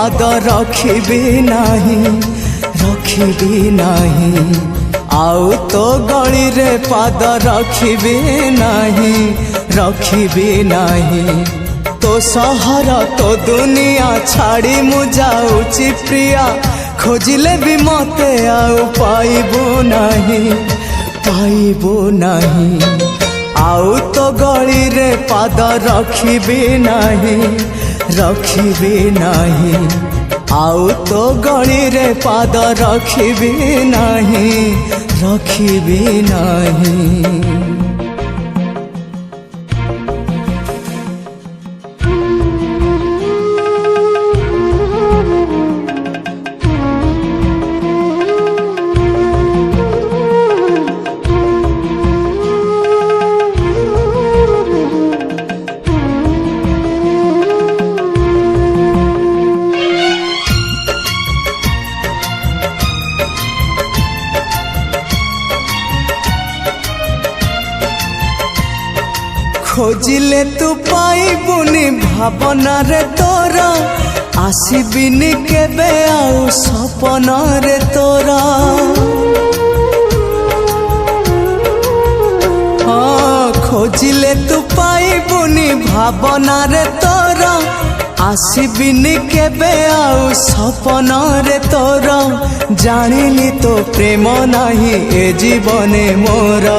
पाद रखिबी नाही आउ तो गली रे पाद रखिबी नाही तो सहर तो दुनिया छाड़ी मु जाऊची प्रिया खोजिले भी मते आउ पाइबो नाही आउ तो गली रे पाद रखिबी नाही आउ तो गली रे पाद रखिबी नाही खोजिले तू पाइबुनी भावना रे तोरा आसिबिनी केबे आउ सपन रे तोरा खोजिले तू पाइबुनी भावना रे तोरा आसिबिनी केबे आउ सपन रे तोरा जानिली तो प्रेम नाही ए जीवने मोर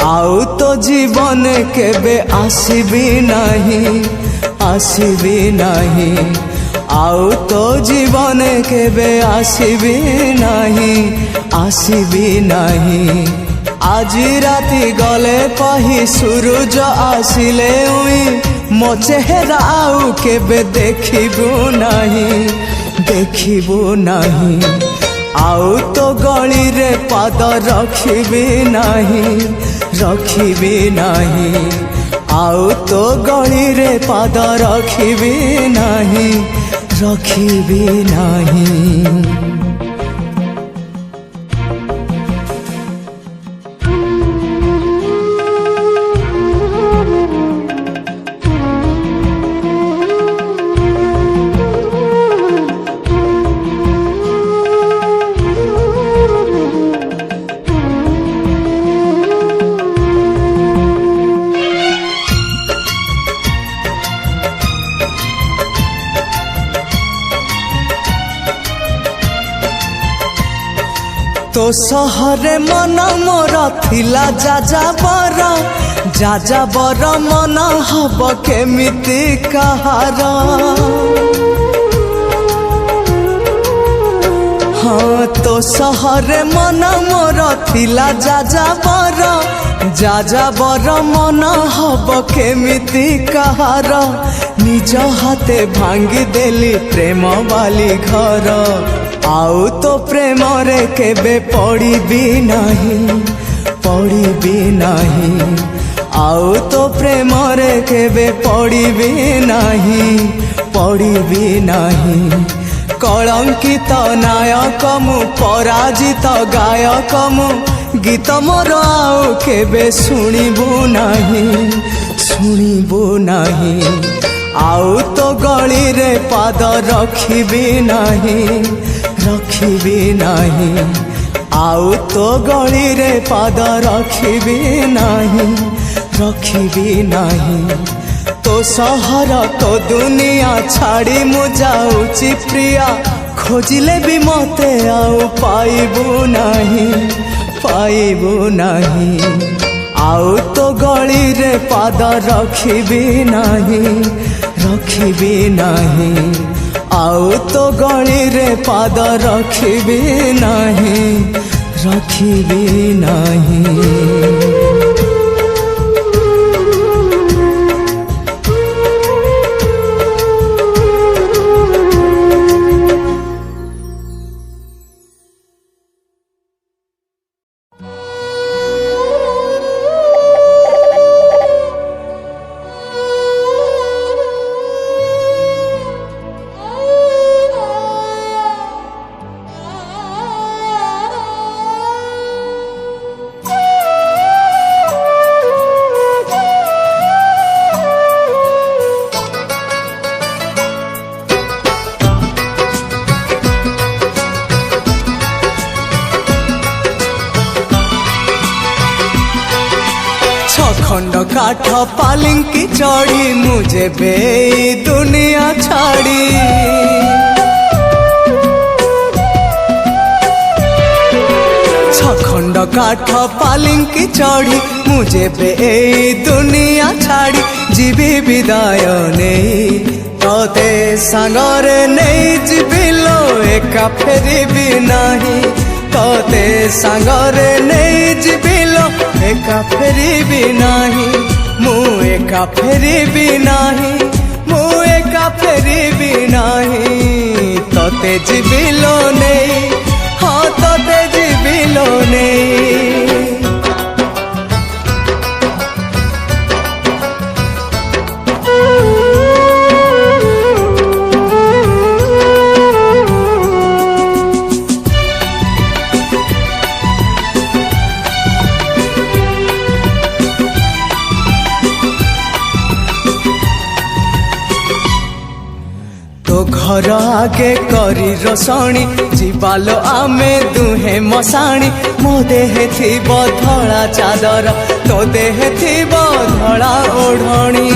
आउ तो जीवन केबे आसिबी नाही आउ तो जीवन केबे आसिबी नाही आज राति गले कही सूरज आसिले उई मो चेहरा आउ केबे देखिबू नाही आउ तो गली रे पाद रखिबी नाही आउ तो गली रे पाद रखिबी नाही तो सहरे मन मोर थिला जाजाबर मन हब केमिति कहार हाँ तो सहरे मन मोर थिला जाजाबर मन हब केमिति कहार निज हाथे भांगी देली प्रेम वाली घर आउ तो प्रेम रे केबे पड़िबी नाही आउ तो प्रेम रे केबे पड़िबी नाही कलंकित नायक मु पराजित गायक मु गीत मोर आउ केबे शुणिबू नाही आउ तो गली रे पाद रखिबी नाही आउ तो गली रे पाद रखिबी नाही तो सहर तो दुनिया छाड़ी मु जाऊची प्रिया खोजिले भी मते आउ पाइबू नाही आउ तो गली रे पाद रखिबी नाही आउ तो गली रे पाद रखिबी नाही काठ पालिंकी चढ़ी मुझे बे दुनिया छाड़ी छखंड काठ पालिंकी चढ़ी मुझे बे दुनिया छाड़ी जीवी विदाय नहीं तोते सांगरे नहीं जीविलो एका फेरिबी नहीं तोते सांगरे नहीं जीविलो एका फेरिबी नहीं मु एका फेरिबी नहीं मु एका फेरिबी नहीं तोते जीविलो नहीं हाँ तोते जीविलो नहीं तो घर आगे करी रसणी जीवालो आमे दुहे मसाणी मो देहे थीब धड़ा चादर तो देहे थीब धड़ा ओढ़णी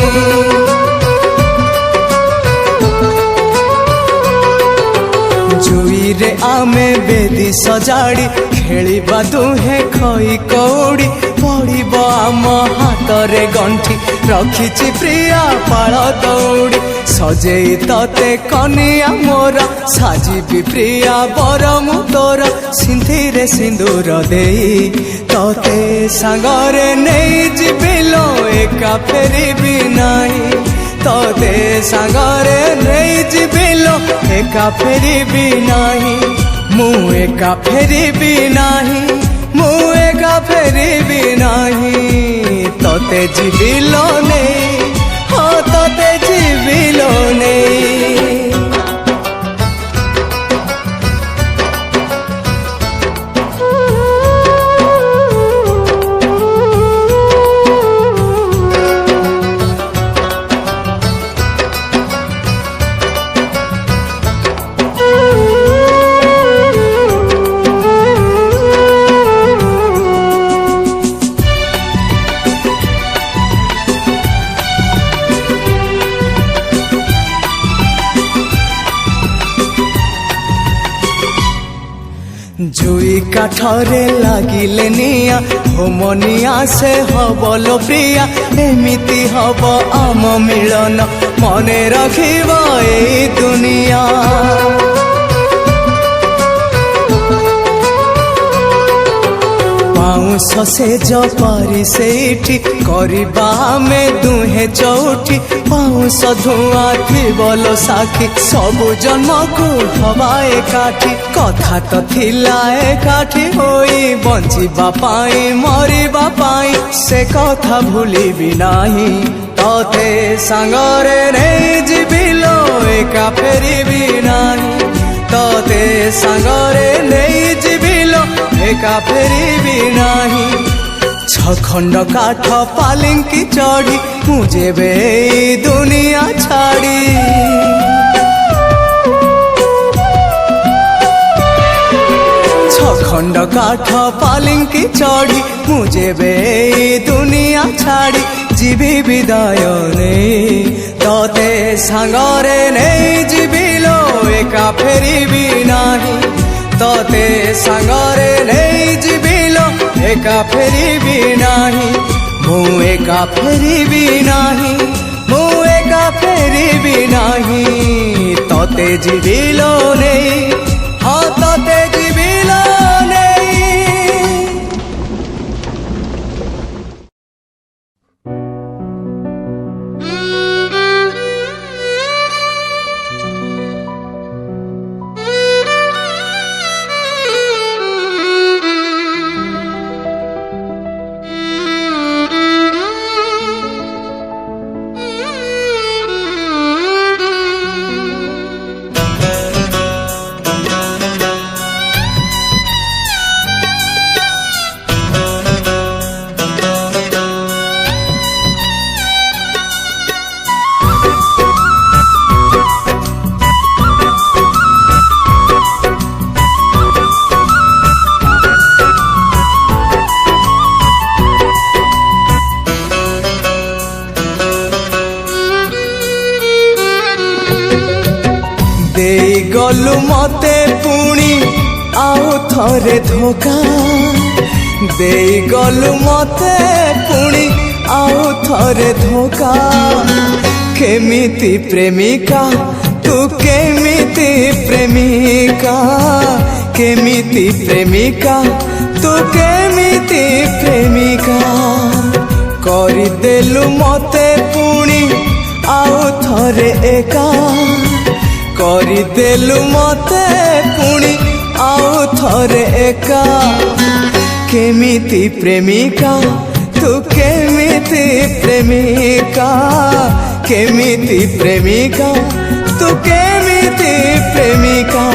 जुई रे आमे बेदी सजाड़ी खेलिबा दुहे खई कौड़ी पड़िब आम हाथ रे गंठी रखिछि प्रिया पाळ दौड़ी सजेई तते कनिया मोर साजिबी प्रिया बर मु तोर सिंधीरे सिंदूर देई तते सांगरे नहीं जीविलो एका फेरिबी नहीं तते सांगरे नहीं जीविलो एका फेरिबी नहीं मु एका फेरिबी नहीं मु एका फेरिबी नहीं तते जीविलो नहीं हाँ तते जीविलो नहीं जुई काठरे लागिले निया होमनिया से हबलो प्रिया एमिति हब आम मिलन मने रखिब ए दुनिया पाउंस से जपारी सेठी करिबा में दुहे चौठी पाउंस धुआं थिबलो साखी सबु जन्म को हवा एकाठी कथा तो थिला एकाठी होई बंचिबा पाई मरिबा पाई से कथा भूलिबी नाही तोते सांगरे नहीं जीविलो एका फेरिबी नाही तोते सांगरे नहीं जीविलो एका फेरिबी नाही छखंड काठ पालिंकी चढ़ी मुझे बे दुनिया छाड़ी छखंड काठ पालिंकी चढ़ी मुझे बे दुनिया छाड़ी जीवी विदाय नहीं तोते सांगरे नहीं जीविलो एका फेरिबी नहीं तोते सांगरे नहीं जीविलो एका फेरिबी नहीं मु एका फेरिबी नहीं मु एका फेरिबी नहीं तोते जीविलो नहीं हाँ तोते जीविलो नहीं ଥରେ ଧୋକା ଦେଇ ଗଲୁ ମତେ ପୁଣି ଆଉ ଥରେ ଧୋକା କେମିତି ପ୍ରେମିକା ତୁ କେମିତି ପ୍ରେମିକା କେମିତି ପ୍ରେମିକା ତୁ କେମିତି ପ୍ରେମିକା କରିଦେଲୁ ମତେ ପୁଣି ଆଉ ଥରେ ଏକା କରିଦେଲୁ ମତେ ପୁଣି ଆଉ ଥରେ ଏକା କେମିତି ପ୍ରେମିକା ତୁ କେମିତି ପ୍ରେମିକା କେମିତି ପ୍ରେମିକା ତୁ କେମିତି ପ୍ରେମିକା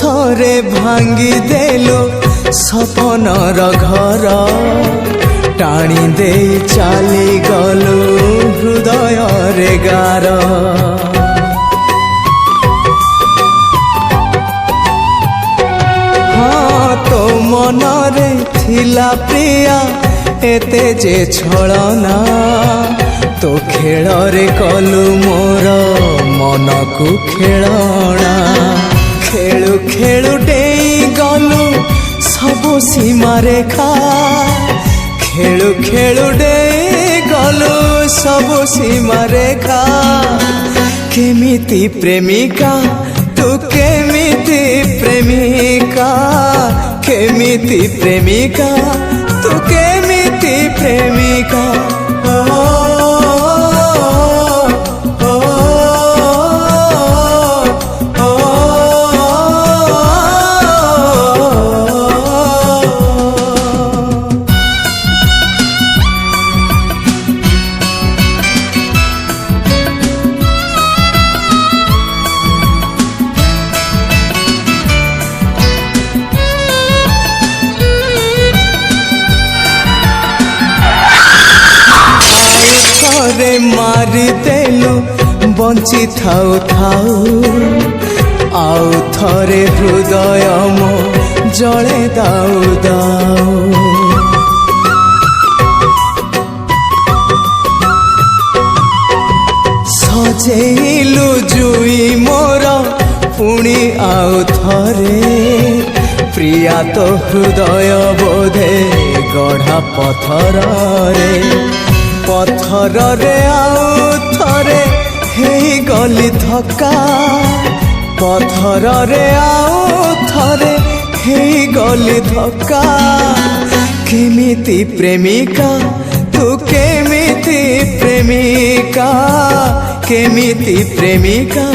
ଥରେ ଭାଙ୍ଗି ଦେଲୁ ସପନର ଘର ଟାଣି ଦେଇ ଚାଲିଗଲୁ ହୃଦୟରେ ଗାର ହଁ ତୋ ମନରେ ଥିଲା ପ୍ରିୟା ଏତେ ଯେ ଛଳନା ତୋ ଖେଳରେ କଲୁ ମୋର ମନକୁ ଖେଳଣା ଖେଳୁ ଖେଳୁ ଡେଇ ଗଲୁ ସବୁ ସୀମାରେଖା ଖେଳୁ ଖେଳୁ ଡେଇ ଗଲୁ ସବୁ ସୀମାରେଖା କେମିତି ପ୍ରେମିକା ତୁ କେମିତି ପ୍ରେମିକା କେମିତି ପ୍ରେମିକା ତୁ କେମିତି ପ୍ରେମିକା ମାରିଦେଲୁ ବଞ୍ଚି ଥାଉ ଥାଉ ଆଉ ଥରେ ହୃଦୟ ମୋ ଜଳେ ଦାଉ ଦାଉ ସଜେଇଲୁ ଜୁଇ ମୋର ପୁଣି ଆଉ ଥରେ ପ୍ରିୟା ତୋ ହୃଦୟ ବୋଧେ ଗଢ଼ା ପଥରରେ ପଥରରେ ଆଉ ଥରେ ହେଇଗଲି ଧକ୍କା ପଥରରେ ଆଉ ଥରେ ହେଇଗଲି ଧକ୍କା କେମିତି ପ୍ରେମିକା ତୁ କେମିତି ପ୍ରେମିକା କେମିତି ପ୍ରେମିକା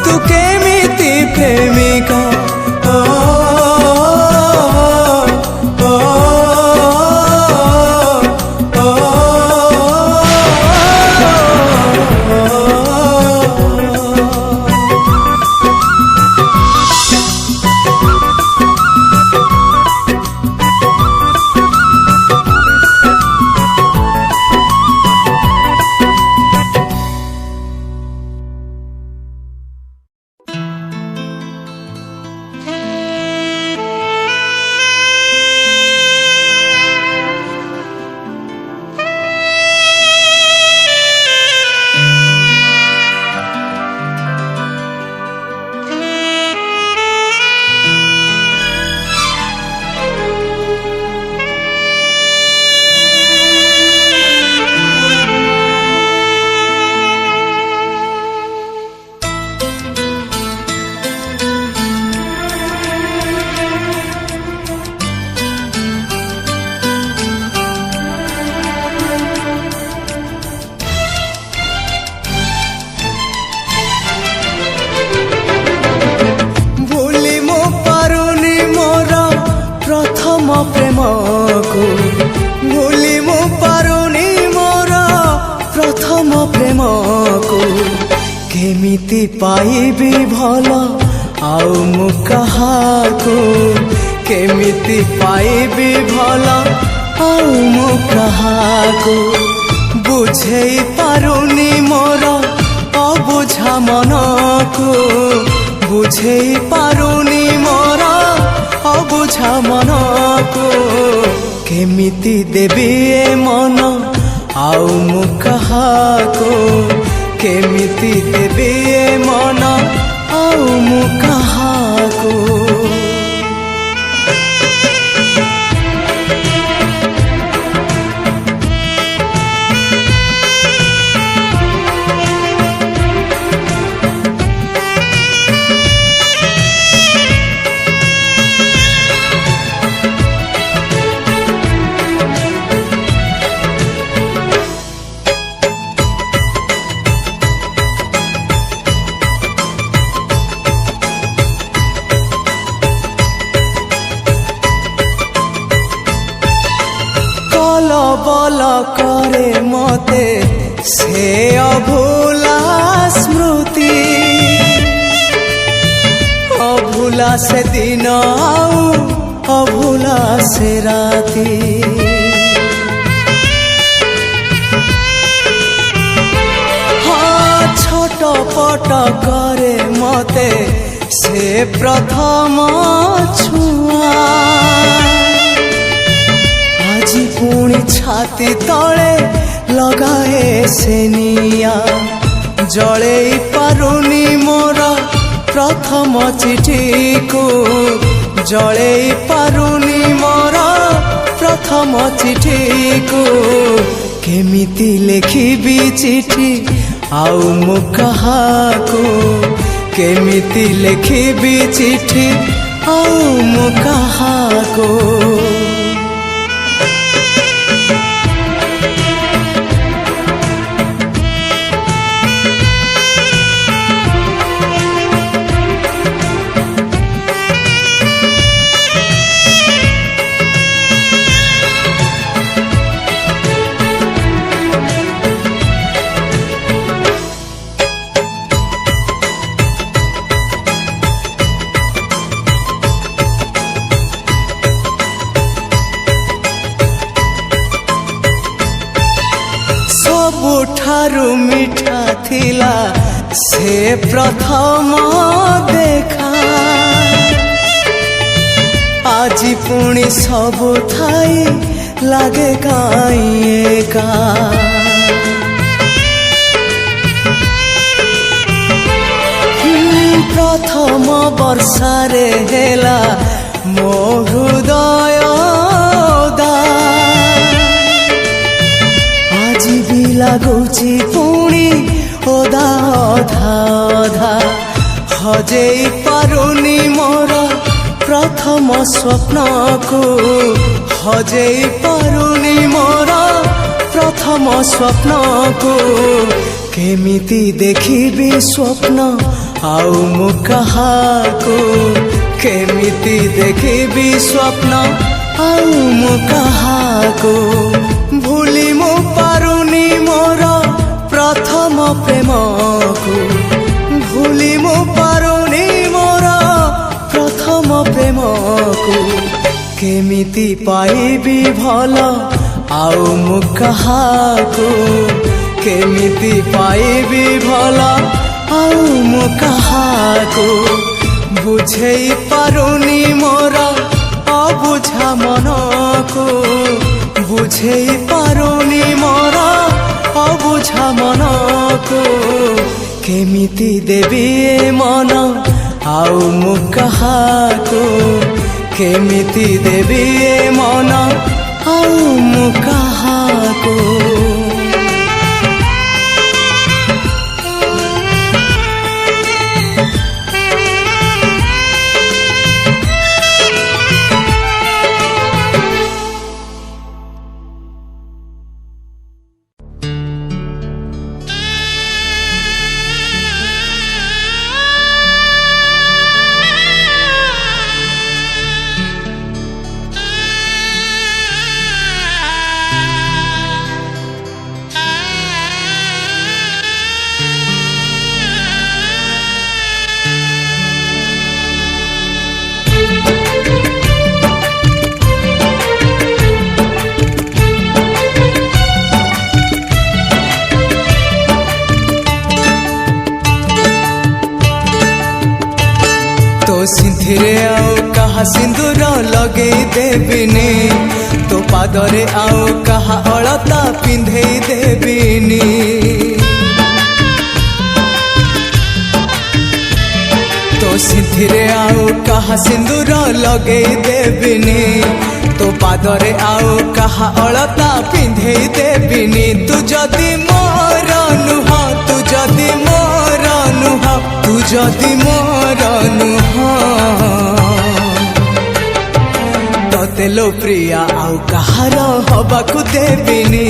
ତୁ କେମିତି ପ୍ରେମିକା प्रेम को केमिति पाइबी भल आउ मु कहाको केमिति पाइबी भल आउ मु कहाको बुझेई पारुनी मोर अबुझा मन को बुझेई पारुनी मोर अबुझा मन को केमिति देबी ए मन आउ मु कहाको केमिति देबी ए मन आउ मु कहाको बल करे मते से अभूला स्मृति अभूला से दिन आउ अभूला से राती हाँ छोट पट करे मते से प्रथम छुआ আজি पुणी छाती तले लगाए से निया जले पारुनी मोर प्रथम चिठी को जले पारुनी मोर प्रथम चिठी को केमिति लेखिबी चिठी आउ मु कहाको केमिति लेखिबी चिठी आउ मु कहाको सबुठारु मीठा थिला से प्रथम देखा आजी पुणी सबु थाई लागे काई एका प्रथम वर्षारे हेला मो हृदय लगुची पुणी ओदा अधा अधा हजेई पारुनी मोर प्रथम स्वप्न को हजेई पारुनी मोर प्रथम स्वप्न को केमिति देखिबी स्वप्न आउ मु कहाको केमिति देखिबी स्वप्न आउ मु कहाको भूली मु पारुनी मोर प्रथम प्रेम को भूली मु पारुनी मोर प्रथम प्रेम को केमिति पाइबी भल आउ मु कहाको केमिति पाइबी भल आउ मु कहाको बुझेई पारुनी मोर अबुझा मन को बुझेई पारुनी मोर अबुझा मन को केमिति देबी ए मन आउ मु कहाको केमिति देबी ए मन आउ मु कहाको सिंथिरे आउ कहा सिंदूर लगे देबिनी तो पादरे आउ कहा अलता पिंधे देबिनी तो सिंथिरे आउ कहा सिंदूर लगे देबिनी तो पादरे आउ कहा अलता पिंधे देबिनी तू जदि मोर नुह तू जदि मोर नुह तू जदि मोर नुह तते लो प्रिया आउ कहार हबाकु देबिनी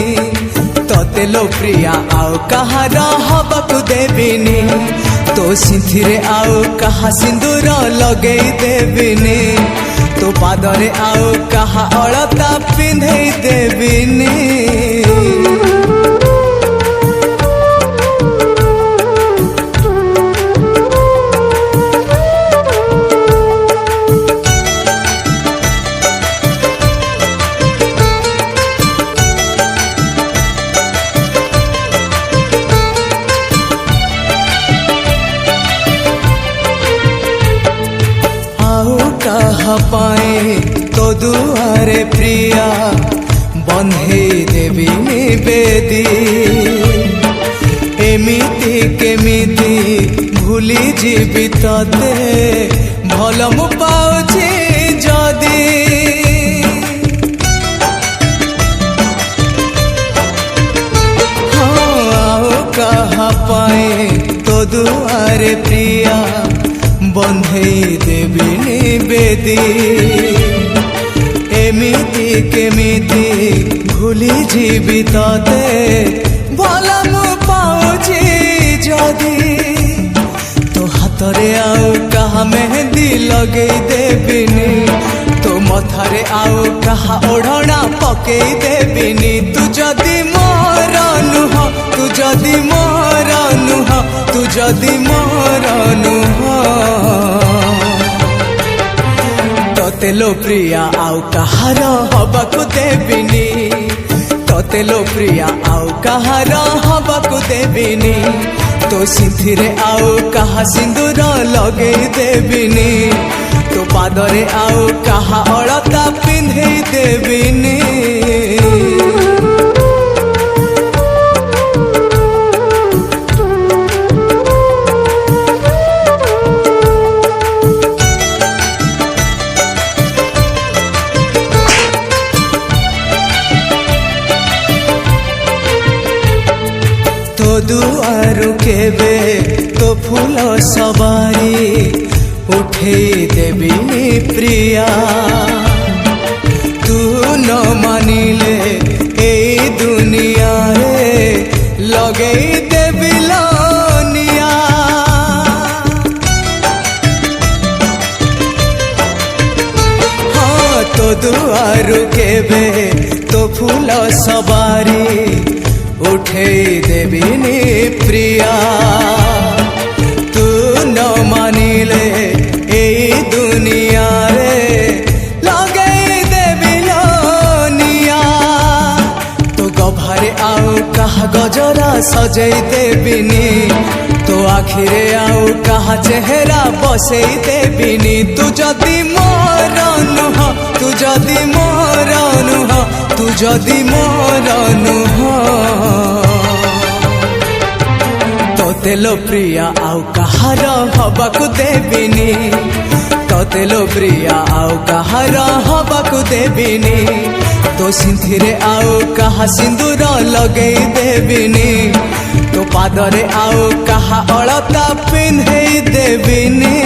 तते लो प्रिया आउ कहार हबाकु देबिनी तो सिंथिरे आउ कहा सिंदूर लगे देबिनी तो पादरे आउ कहा अलता पिंधे देबिनी कहा पाए तो दुआरे प्रिया बंधे देबिनी बेदी एमिति केमिति भूली जीवी तते भल मु पाउछि जदी हाँ कहा पाए तो दुआरे प्रिया बंधे देबिनी बेदी एमिति केमिति भूली जीवी तते भल मु पाउछि जदी तो हाथरे आउ कहा मेहंदी लगे देबिनी तो मथारे आउ कहा ओढ़ना पके देबिनी तू जदि मोर नुह तू जदि मोर नुह तू जदि मोर नुह तते लो प्रिया आउ कहार हबाकु देबिनी तते लो प्रिया आउ कहार हबाकु देबिनी तो सिंथिरे आउ कहा सिंदूर लगे देबिनी तो पादरे आउ कहा अलता पिंधे देबिनी तो दुआरु केबे तो फूल सवारी उठे देबिनी प्रिया तू न मानिले ए दुनिया रे लगे देबिलनिया हाँ तो दुआरु केबे तो फूल सवारी उठे देबिनी प्रिया तू न मानिले ए दुनिया रे लगे देबिलनिया तो गभारे आउ कहा गजरा सजई देबिनी तो आखिरे आउ कहा चेहरा बसई देबिनी तू जदि मोर नुह तू जदि मोर नुह तू जदि मोर नुह तते लो प्रिया आउ कहार हबाकु देबिनी तते लो प्रिया आउ कहार हबाकु देबिनी तो सिंथिरे आउ कहा सिंदूर लगे देबिनी तो पादरे आउ कहा अलता पिंधे देबिनी।